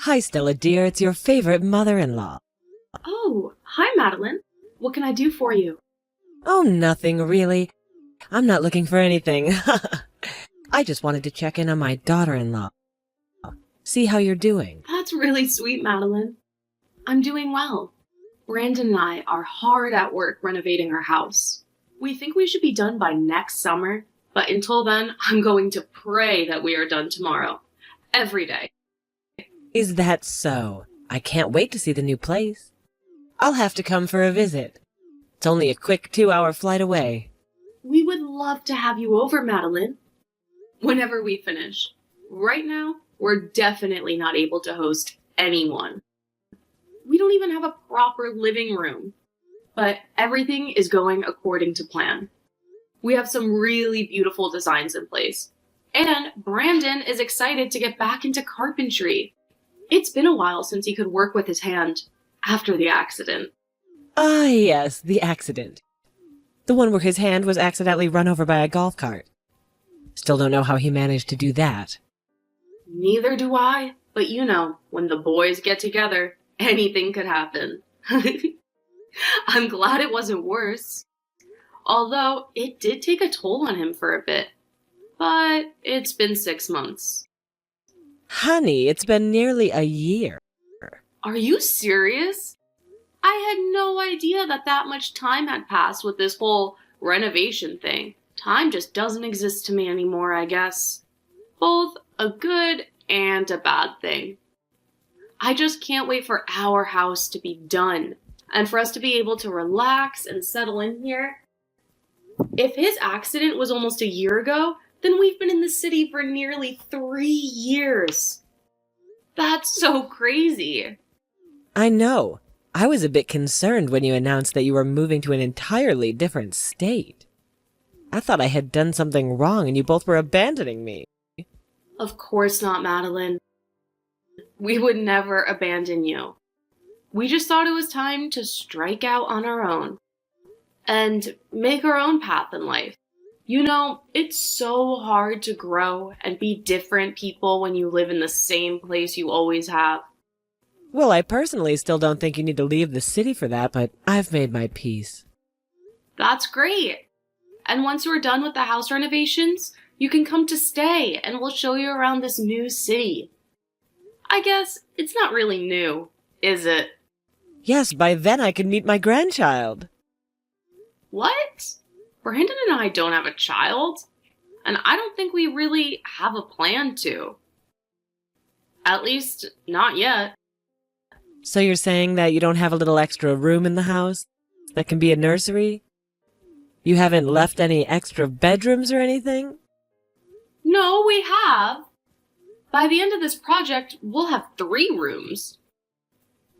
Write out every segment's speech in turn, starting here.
Hi, Stella dear, it's your favorite mother-in-law. Oh, hi, Madeline. What can I do for you? Oh, nothing really. I'm not looking for anything. I just wanted to check in on my daughter-in-law. See how you're doing. That's really sweet, Madeline. I'm doing well. Brandon and I are hard at work renovating our house. We think we should be done by next summer, but until then, I'm going to pray that we are done tomorrow. Every day. Is that so? I can't wait to see the new place. I'll have to come for a visit. It's only a quick 2-hour flight away. We would love to have you over, Madeline. Whenever we finish. Right now, we're definitely not able to host anyone. We don't even have a proper living room. But everything is going according to plan. We have some really beautiful designs in place. And Brandon is excited to get back into carpentry. It's been a while since he could work with his hand after the accident. Ah, yes, the accident. The one where his hand was accidentally run over by a golf cart. Still don't know how he managed to do that. Neither do I, but you know, when the boys get together, anything could happen. I'm glad it wasn't worse. Although, it did take a toll on him for a bit. But it's been 6 months. Honey, it's been nearly a year. Are you serious? I had no idea that much time had passed with this whole renovation thing. Time just doesn't exist to me anymore, I guess. Both a good and a bad thing. I just can't wait for our house to be done and for us to be able to relax and settle in here. If his accident was almost a year ago, then we've been in the city for nearly 3 years. That's so crazy. I know. I was a bit concerned when you announced that you were moving to an entirely different state. I thought I had done something wrong and you both were abandoning me. Of course not, Madeline. We would never abandon you. We just thought it was time to strike out on our own and make our own path in life. You know, it's so hard to grow and be different people when you live in the same place you always have. Well, I personally still don't think you need to leave the city for that, but I've made my peace. That's great. And once we're done with the house renovations, you can come to stay and we'll show you around this new city. I guess it's not really new, is it? Yes, by then I can meet my grandchild. What? Brandon and I don't have a child, and I don't think we really have a plan to. At least, not yet. So you're saying that you don't have a little extra room in the house that can be a nursery? You haven't left any extra bedrooms or anything? No, we have. By the end of this project, we'll have 3 rooms.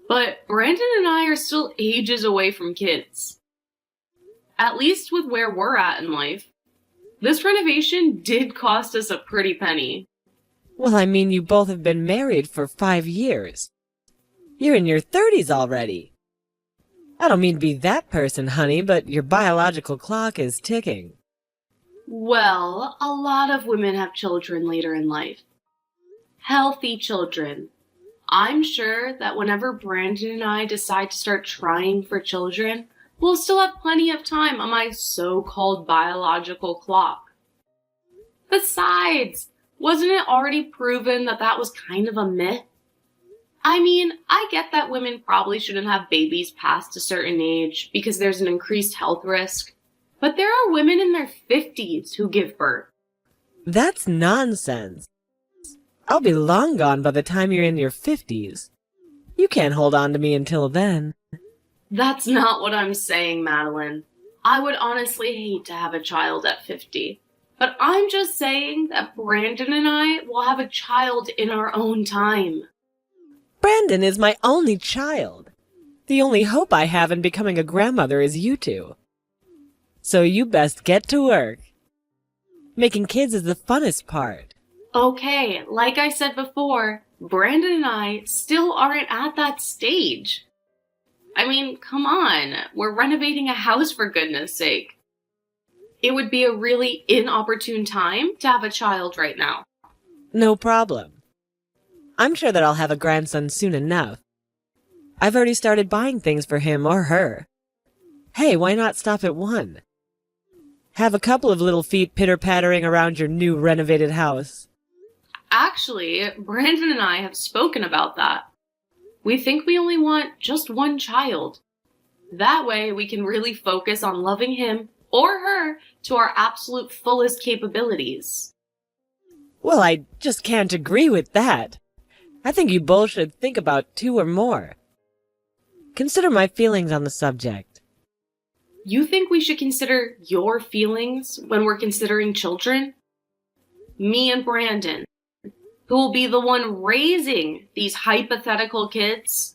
But Brandon and I are still ages away from kids. At least with where we're at in life. This renovation did cost us a pretty penny. Well, I mean, you both have been married for 5 years. You're in your 30s already. I don't mean to be that person, honey, but your biological clock is ticking. Well, a lot of women have children later in life. Healthy children. I'm sure that whenever Brandon and I decide to start trying for children, we'll still have plenty of time on my so-called biological clock. Besides, wasn't it already proven that was kind of a myth? I mean, I get that women probably shouldn't have babies past a certain age because there's an increased health risk, but there are women in their 50s who give birth. That's nonsense. I'll be long gone by the time you're in your 50s. You can't hold on to me until then. That's not what I'm saying, Madeline. I would honestly hate to have a child at 50. But I'm just saying that Brandon and I will have a child in our own time. Brandon is my only child. The only hope I have in becoming a grandmother is you two. So you best get to work. Making kids is the funnest part. Okay, like I said before, Brandon and I still aren't at that stage. I mean, come on, we're renovating a house for goodness sake. It would be a really inopportune time to have a child right now. No problem. I'm sure that I'll have a grandson soon enough. I've already started buying things for him or her. Hey, why not stop at one? Have a couple of little feet pitter-pattering around your new renovated house. Actually, Brandon and I have spoken about that. We think we only want just one child. That way we can really focus on loving him or her to our absolute fullest capabilities. Well, I just can't agree with that. I think you both should think about 2 or more. Consider my feelings on the subject. You think we should consider your feelings when we're considering children? Me and Brandon, who will be the one raising these hypothetical kids?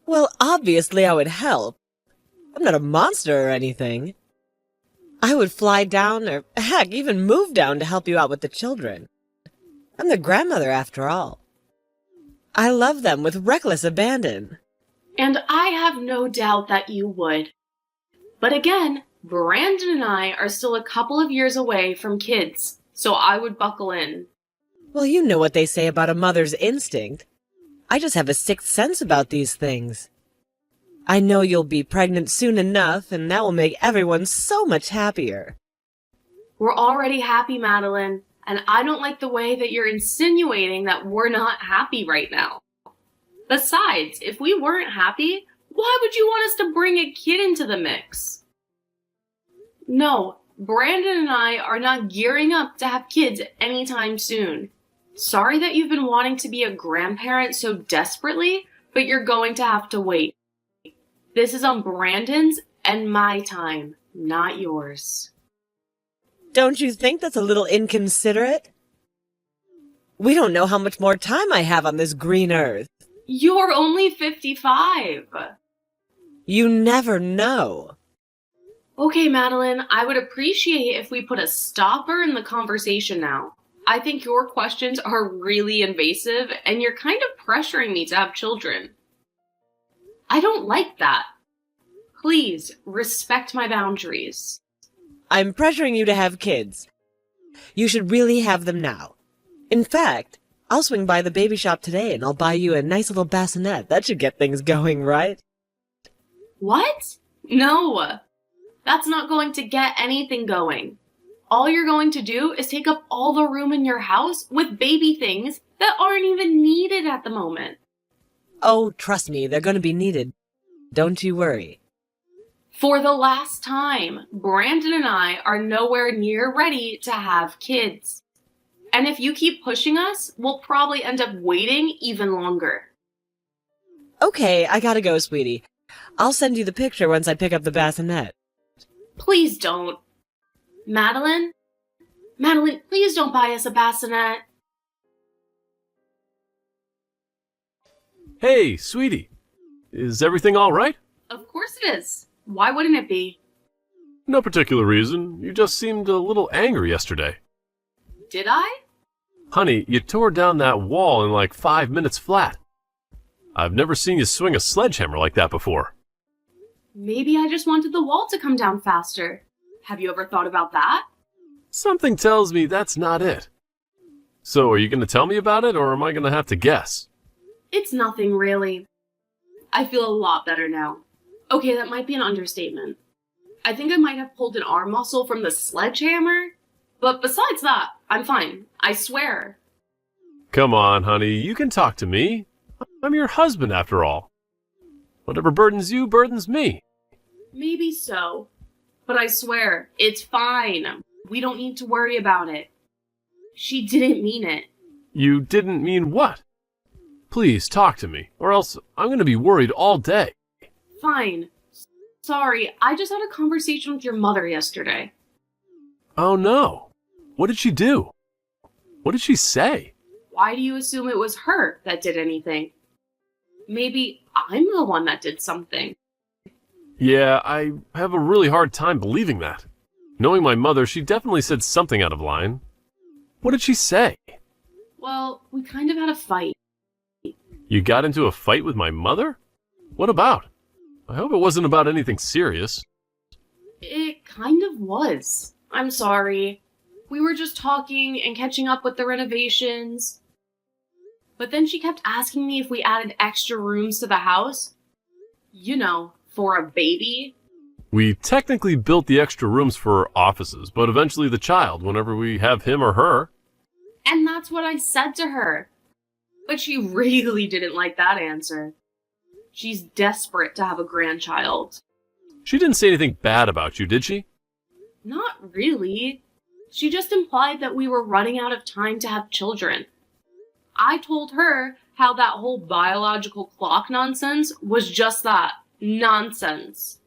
Well, obviously I would help. I'm not a monster or anything. I would fly down or, heck, even move down to help you out with the children. I'm the grandmother after all. I love them with reckless abandon. And I have no doubt that you would. But again, Brandon and I are still a couple of years away from kids, so I would buckle in. Well, you know what they say about a mother's instinct. I just have a sixth sense about these things. I know you'll be pregnant soon enough, and that will make everyone so much happier. We're already happy, Madeline, and I don't like the way that you're insinuating that we're not happy right now. Besides, if we weren't happy, why would you want us to bring a kid into the mix? No, Brandon and I are not gearing up to have kids anytime soon. Sorry that you've been wanting to be a grandparent so desperately, but you're going to have to wait. This is on Brandon's and my time, not yours. Don't you think that's a little inconsiderate? We don't know how much more time I have on this green earth. You're only 55. You never know. Okay, Madeline, I would appreciate if we put a stopper in the conversation now. I think your questions are really invasive, and you're kind of pressuring me to have children. I don't like that. Please, respect my boundaries. I'm pressuring you to have kids. You should really have them now. In fact, I'll swing by the baby shop today and I'll buy you a nice little bassinet. That should get things going, right? What? No. That's not going to get anything going. All you're going to do is take up all the room in your house with baby things that aren't even needed at the moment. Oh, trust me, they're going to be needed. Don't you worry. For the last time, Brandon and I are nowhere near ready to have kids. And if you keep pushing us, we'll probably end up waiting even longer. Okay, I gotta go, sweetie. I'll send you the picture once I pick up the bassinet. Please don't. Madeline? Madeline, please don't buy us a bassinet. Hey, sweetie. Is everything all right? Of course it is. Why wouldn't it be? No particular reason. You just seemed a little angry yesterday. Did I? Honey, you tore down that wall in like 5 minutes flat. I've never seen you swing a sledgehammer like that before. Maybe I just wanted the wall to come down faster. Have you ever thought about that? Something tells me that's not it. So, are you going to tell me about it, or am I going to have to guess? It's nothing really. I feel a lot better now. Okay, that might be an understatement. I think I might have pulled an arm muscle from the sledgehammer, but besides that, I'm fine. I swear. Come on, honey, you can talk to me. I'm your husband, after all. Whatever burdens you burdens me. Maybe so, but I swear, it's fine. We don't need to worry about it. She didn't mean it. You didn't mean what? Please talk to me, or else I'm going to be worried all day. Fine. Sorry, I just had a conversation with your mother yesterday. Oh no. What did she do? What did she say? Why do you assume it was her that did anything? Maybe I'm the one that did something. Yeah, I have a really hard time believing that. Knowing my mother, she definitely said something out of line. What did she say? Well, we kind of had a fight. You got into a fight with my mother? What about? I hope it wasn't about anything serious. It kind of was. I'm sorry. We were just talking and catching up with the renovations. But then she kept asking me if we added extra rooms to the house. You know, for a baby. We technically built the extra rooms for offices, but eventually the child, whenever we have him or her. And that's what I said to her. But she really didn't like that answer. She's desperate to have a grandchild. She didn't say anything bad about you, did she? Not really. She just implied that we were running out of time to have children. I told her how that whole biological clock nonsense was just that, nonsense.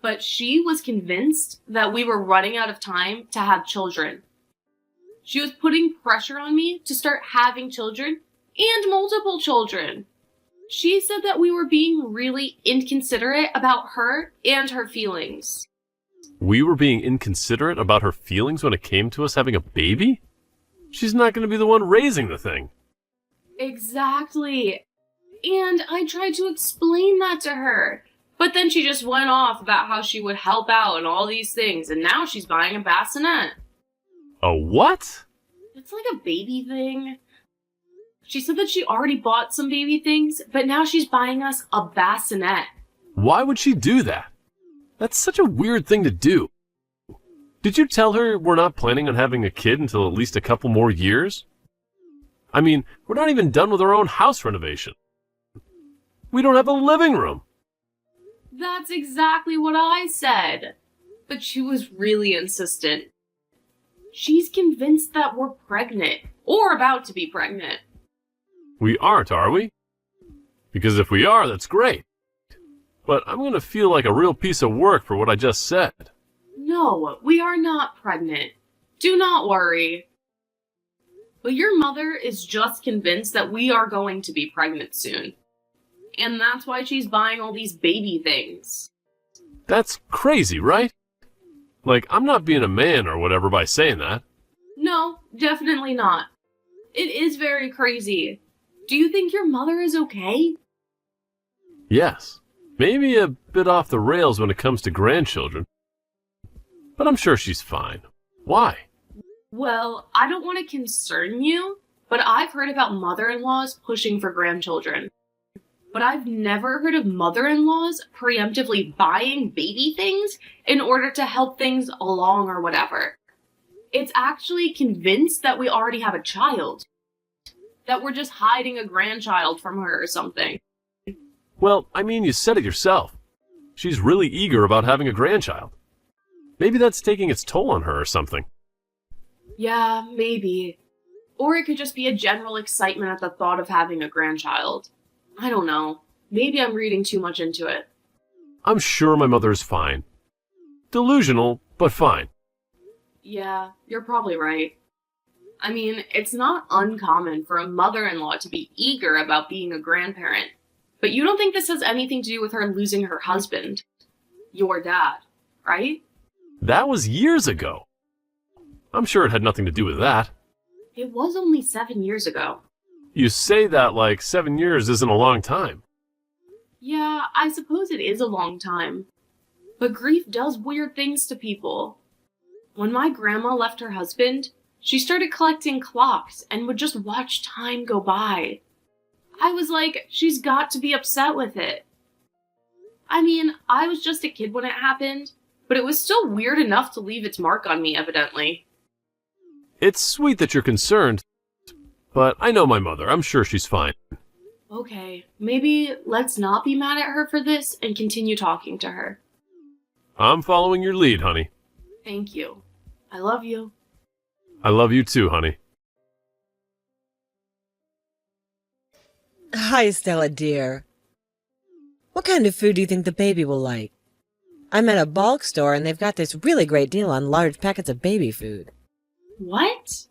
But she was convinced that we were running out of time to have children. She was putting pressure on me to start having children and multiple children. She said that we were being really inconsiderate about her and her feelings. We were being inconsiderate about her feelings when it came to us having a baby? She's not going to be the one raising the thing. Exactly. And I tried to explain that to her. But then she just went off about how she would help out and all these things, and now she's buying a bassinet. A what? It's like a baby thing. She said that she already bought some baby things, but now she's buying us a bassinet. Why would she do that? That's such a weird thing to do. Did you tell her we're not planning on having a kid until at least a couple more years? I mean, we're not even done with our own house renovation. We don't have a living room. That's exactly what I said. But she was really insistent. She's convinced that we're pregnant, or about to be pregnant. We aren't, are we? Because if we are, that's great. But I'm going to feel like a real piece of work for what I just said. No, we are not pregnant. Do not worry. But your mother is just convinced that we are going to be pregnant soon. And that's why she's buying all these baby things. That's crazy, right? Like, I'm not being a man or whatever by saying that. No, definitely not. It is very crazy. Do you think your mother is okay? Yes. Maybe a bit off the rails when it comes to grandchildren. But I'm sure she's fine. Why? Well, I don't want to concern you, but I've heard about mother-in-laws pushing for grandchildren. But I've never heard of mother-in-laws preemptively buying baby things in order to help things along or whatever. It's actually convinced that we already have a child. That we're just hiding a grandchild from her or something. Well, I mean, you said it yourself. She's really eager about having a grandchild. Maybe that's taking its toll on her or something. Yeah, maybe. Or it could just be a general excitement at the thought of having a grandchild. I don't know. Maybe I'm reading too much into it. I'm sure my mother is fine. Delusional, but fine. Yeah, you're probably right. I mean, it's not uncommon for a mother-in-law to be eager about being a grandparent. But you don't think this has anything to do with her losing her husband, your dad, right? That was years ago. I'm sure it had nothing to do with that. It was only 7 years ago. You say that like 7 years isn't a long time. Yeah, I suppose it is a long time. But grief does weird things to people. When my grandma left her husband, she started collecting clocks and would just watch time go by. I was like, she's got to be upset with it. I mean, I was just a kid when it happened, but it was still weird enough to leave its mark on me, evidently. It's sweet that you're concerned, but I know my mother. I'm sure she's fine. Okay, maybe let's not be mad at her for this and continue talking to her. I'm following your lead, honey. Thank you. I love you. I love you too, honey. Hi, Stella dear. What kind of food do you think the baby will like? I'm at a bulk store and they've got this really great deal on large packets of baby food. What?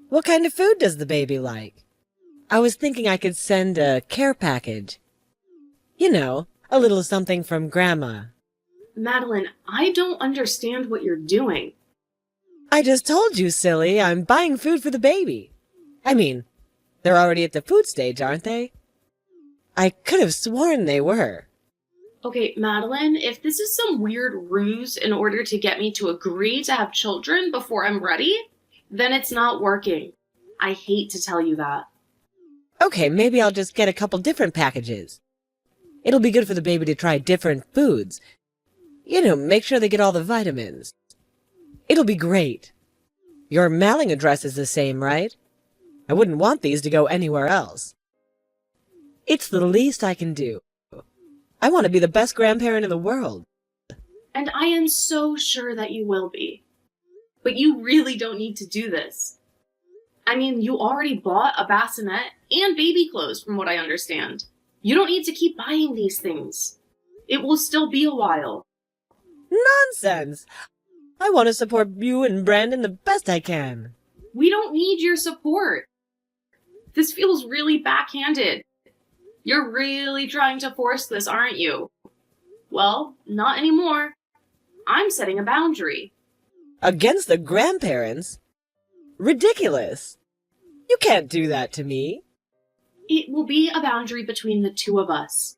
What kind of food does the baby like? I was thinking I could send a care package. You know, a little something from Grandma. Madeline, I don't understand what you're doing. I just told you, silly, I'm buying food for the baby. I mean, they're already at the food stage, aren't they? I could have sworn they were. Okay, Madeline, if this is some weird ruse in order to get me to agree to have children before I'm ready, then it's not working. I hate to tell you that. Okay, maybe I'll just get a couple different packages. It'll be good for the baby to try different foods. You know, make sure they get all the vitamins. It'll be great. Your mailing address is the same, right? I wouldn't want these to go anywhere else. It's the least I can do. I want to be the best grandparent in the world. And I am so sure that you will be. But you really don't need to do this. I mean, you already bought a bassinet and baby clothes, from what I understand. You don't need to keep buying these things. It will still be a while. Nonsense! I want to support you and Brandon the best I can. We don't need your support. This feels really backhanded. You're really trying to force this, aren't you? Well, not anymore. I'm setting a boundary. Against the grandparents? Ridiculous! You can't do that to me. It will be a boundary between the two of us.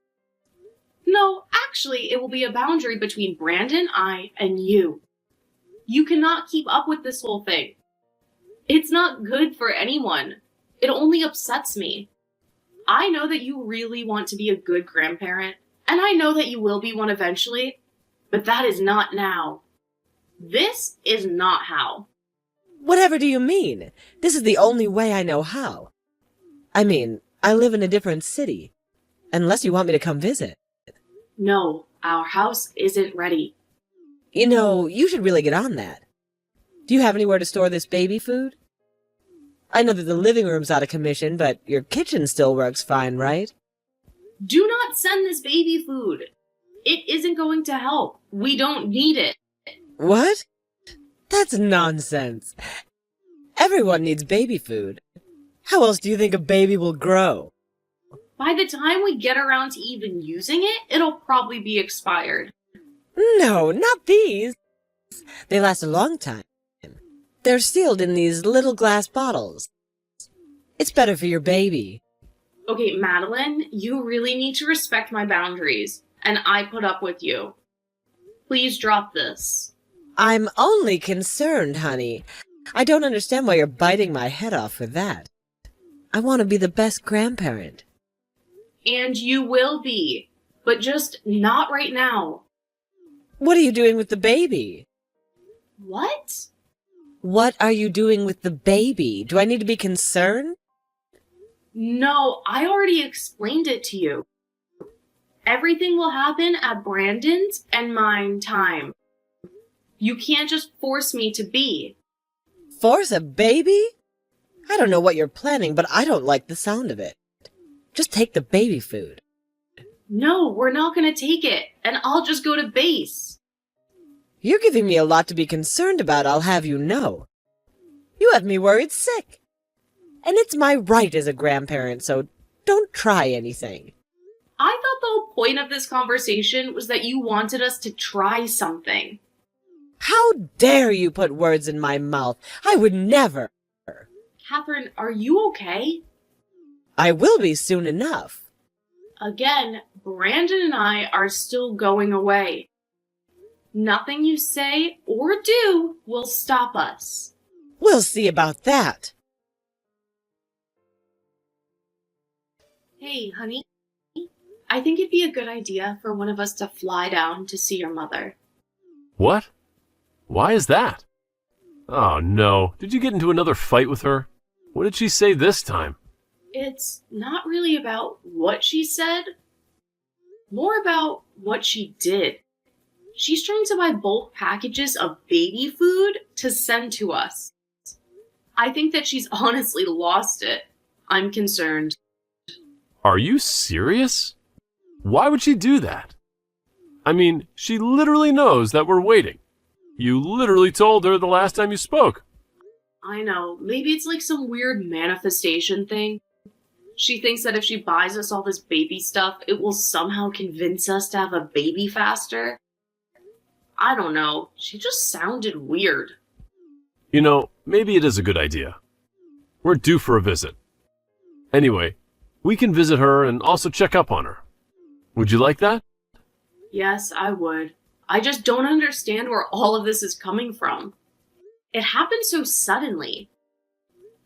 No, actually, it will be a boundary between Brandon, I, and you. You cannot keep up with this whole thing. It's not good for anyone. It only upsets me. I know that you really want to be a good grandparent, and I know that you will be one eventually, but that is not now. This is not how. Whatever do you mean? This is the only way I know how. I mean, I live in a different city. Unless you want me to come visit. No, our house isn't ready. You know, you should really get on that. Do you have anywhere to store this baby food? I know that the living room's out of commission, but your kitchen still works fine, right? Do not send this baby food. It isn't going to help. We don't need it. What? That's nonsense. Everyone needs baby food. How else do you think a baby will grow? By the time we get around to even using it, it'll probably be expired. No, not these. They last a long time. They're sealed in these little glass bottles. It's better for your baby. Okay, Madeline, you really need to respect my boundaries, and I put up with you. Please drop this. I'm only concerned, honey. I don't understand why you're biting my head off for that. I want to be the best grandparent. And you will be, but just not right now. What are you doing with the baby? What? What are you doing with the baby? Do I need to be concerned? No, I already explained it to you. Everything will happen at Brandon's and mine time. You can't just force me to be. Force a baby? I don't know what you're planning, but I don't like the sound of it. Just take the baby food. No, we're not going to take it, and I'll just go to base. You're giving me a lot to be concerned about, I'll have you know. You have me worried sick. And it's my right as a grandparent, so don't try anything. I thought the whole point of this conversation was that you wanted us to try something. How dare you put words in my mouth? I would never. Catherine, are you okay? I will be soon enough. Again, Brandon and I are still going away. Nothing you say or do will stop us. We'll see about that. Hey, honey. I think it'd be a good idea for one of us to fly down to see your mother. What? Why is that? Oh no, did you get into another fight with her? What did she say this time? It's not really about what she said, more about what she did. She's trying to buy bulk packages of baby food to send to us. I think that she's honestly lost it. I'm concerned. Are you serious? Why would she do that? I mean, she literally knows that we're waiting. You literally told her the last time you spoke. I know, maybe it's like some weird manifestation thing. She thinks that if she buys us all this baby stuff, it will somehow convince us to have a baby faster. I don't know, she just sounded weird. You know, maybe it is a good idea. We're due for a visit. Anyway, we can visit her and also check up on her. Would you like that? Yes, I would. I just don't understand where all of this is coming from. It happened so suddenly.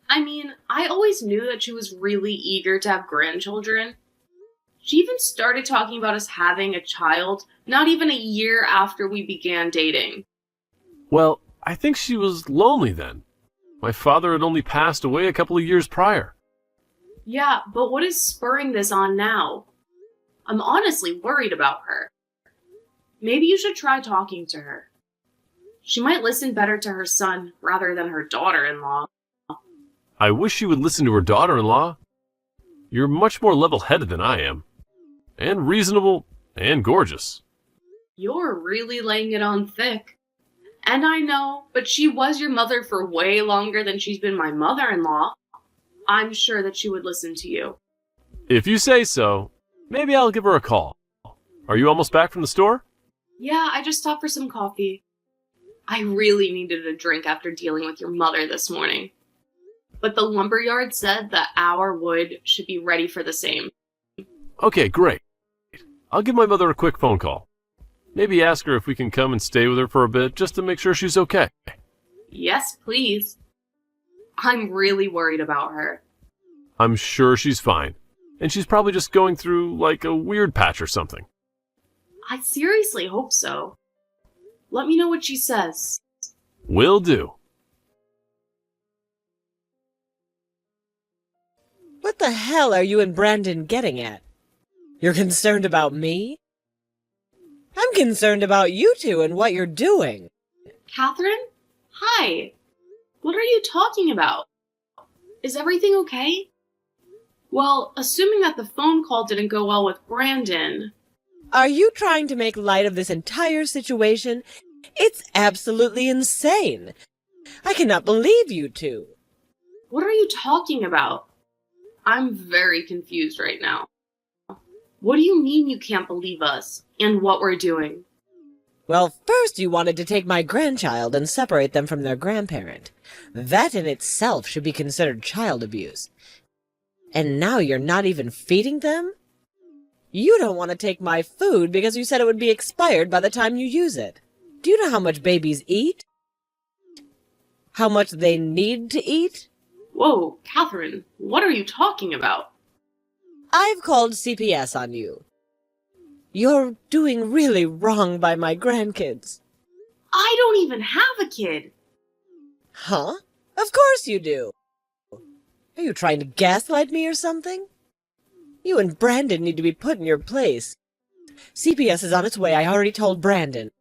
I mean, I always knew that she was really eager to have grandchildren. She even started talking about us having a child not even a year after we began dating. Well, I think she was lonely then. My father had only passed away a couple of years prior. Yeah, but what is spurring this on now? I'm honestly worried about her. Maybe you should try talking to her. She might listen better to her son rather than her daughter-in-law. I wish she would listen to her daughter-in-law. You're much more level-headed than I am. And reasonable and gorgeous. You're really laying it on thick. And I know, but she was your mother for way longer than she's been my mother-in-law. I'm sure that she would listen to you. If you say so, maybe I'll give her a call. Are you almost back from the store? Yeah, I just stopped for some coffee. I really needed a drink after dealing with your mother this morning. But the lumberyard said that our wood should be ready for the same. Okay, great. I'll give my mother a quick phone call. Maybe ask her if we can come and stay with her for a bit just to make sure she's okay. Yes, please. I'm really worried about her. I'm sure she's fine. And she's probably just going through like a weird patch or something. I seriously hope so. Let me know what she says. Will do. What the hell are you and Brandon getting at? You're concerned about me? I'm concerned about you two and what you're doing. Catherine? Hi. What are you talking about? Is everything okay? Well, assuming that the phone call didn't go well with Brandon. Are you trying to make light of this entire situation? It's absolutely insane. I cannot believe you two. What are you talking about? I'm very confused right now. What do you mean you can't believe us and what we're doing? Well, first you wanted to take my grandchild and separate them from their grandparent. That in itself should be considered child abuse. And now you're not even feeding them? You don't want to take my food because you said it would be expired by the time you use it. Do you know how much babies eat? How much they need to eat? Whoa, Catherine, what are you talking about? I've called CPS on you. You're doing really wrong by my grandkids. I don't even have a kid. Huh? Of course you do. Are you trying to gaslight me or something? You and Brandon need to be put in your place. CPS is on its way. I already told Brandon.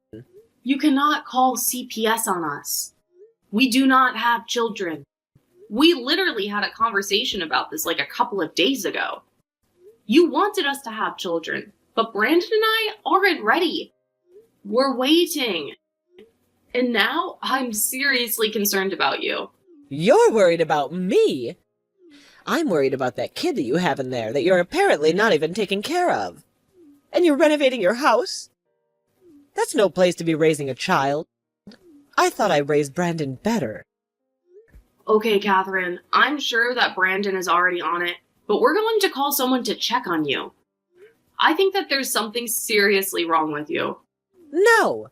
You cannot call CPS on us. We do not have children. We literally had a conversation about this like a couple of days ago. You wanted us to have children, but Brandon and I aren't ready. We're waiting. And now I'm seriously concerned about you. You're worried about me? I'm worried about that kid that you have in there that you're apparently not even taking care of. And you're renovating your house? That's no place to be raising a child. I thought I raised Brandon better. Okay, Catherine, I'm sure that Brandon is already on it, but we're going to call someone to check on you. I think that there's something seriously wrong with you. No!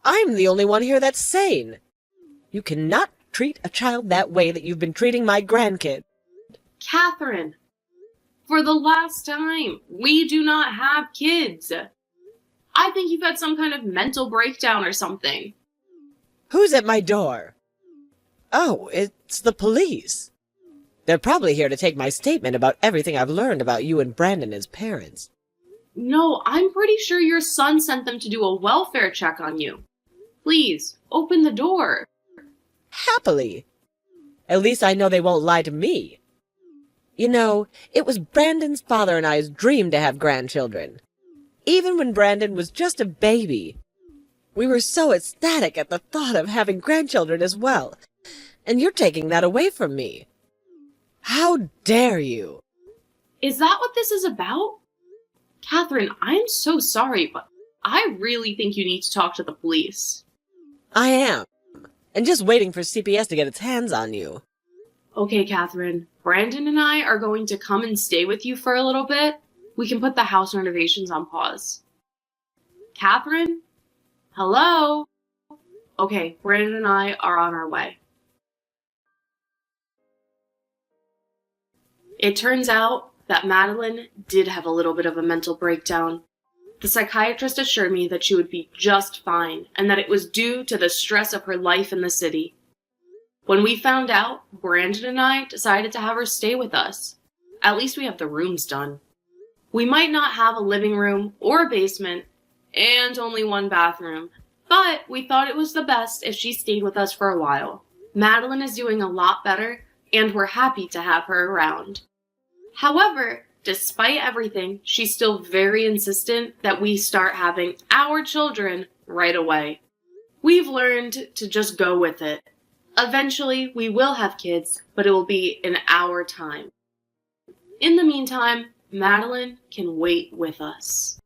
I'm the only one here that's sane. You cannot treat a child that way that you've been treating my grandkid. Catherine, for the last time, we do not have kids. I think you've had some kind of mental breakdown or something. Who's at my door? Oh, it's the police. They're probably here to take my statement about everything I've learned about you and Brandon as parents. No, I'm pretty sure your son sent them to do a welfare check on you. Please, open the door. Happily. At least I know they won't lie to me. You know, it was Brandon's father and I's dream to have grandchildren. Even when Brandon was just a baby. We were so ecstatic at the thought of having grandchildren as well. And you're taking that away from me. How dare you? Is that what this is about? Catherine, I'm so sorry, but I really think you need to talk to the police. I am. And just waiting for CPS to get its hands on you. Okay, Catherine, Brandon and I are going to come and stay with you for a little bit. We can put the house renovations on pause. Catherine? Hello? Okay, Brandon and I are on our way. It turns out that Madeline did have a little bit of a mental breakdown. The psychiatrist assured me that she would be just fine and that it was due to the stress of her life in the city. When we found out, Brandon and I decided to have her stay with us. At least we have the rooms done. We might not have a living room or a basement and only one bathroom, but we thought it was the best if she stayed with us for a while. Madeline is doing a lot better, and we're happy to have her around. However, despite everything, she's still very insistent that we start having our children right away. We've learned to just go with it. Eventually, we will have kids, but it will be in our time. In the meantime, Madeline can wait with us.